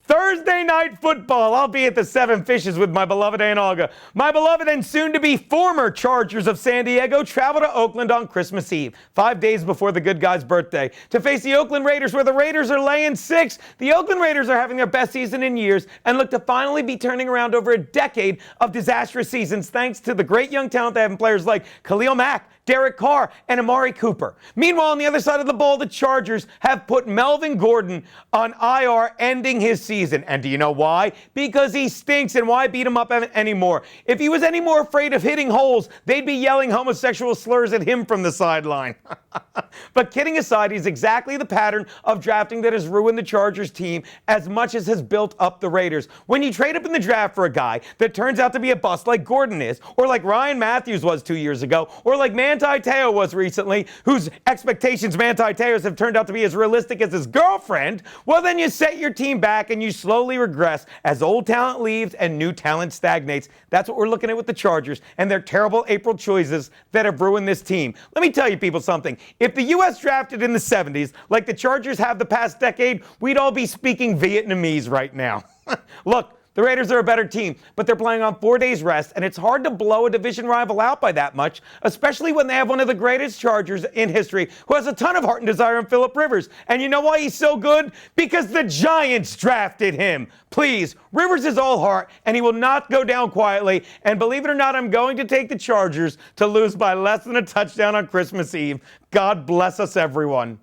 Thursday night football. I'll be at the Seven Fishes with my beloved Aunt Olga. My beloved and soon-to-be former Chargers of San Diego travel to Oakland on Christmas Eve, 5 days before the good guy's birthday, to face the Oakland Raiders, where the Raiders are laying 6. The Oakland Raiders are having their best season in years and look to finally be turning around over a decade of disastrous seasons thanks to the great young talent they have in players like Khalil Mack, Derek Carr, and Amari Cooper. Meanwhile, on the other side of the ball, the Chargers have put Melvin Gordon on IR, ending his season. And do you know why? Because he stinks, and why beat him up anymore? If he was any more afraid of hitting holes, they'd be yelling homosexual slurs at him from the sideline. But kidding aside, he's exactly the pattern of drafting that has ruined the Chargers team as much as has built up the Raiders. When you trade up in the draft for a guy that turns out to be a bust like Gordon is, or like Ryan Matthews was 2 years ago, or like Manti Te'o was recently, whose expectations Manti Te'o's have turned out to be as realistic as his girlfriend, well then you set your team back and you slowly regress as old talent leaves and new talent stagnates. That's what we're looking at with the Chargers and their terrible April choices that have ruined this team. Let me tell you people something. If the U.S. drafted in the 70s like the Chargers have the past decade, we'd all be speaking Vietnamese right now. Look, the Raiders are a better team, but they're playing on 4 days rest, and it's hard to blow a division rival out by that much, especially when they have one of the greatest Chargers in history who has a ton of heart and desire in Phillip Rivers. And you know why he's so good? Because the Giants drafted him. Please, Rivers is all heart, and he will not go down quietly. And believe it or not, I'm going to take the Chargers to lose by less than a touchdown on Christmas Eve. God bless us, everyone.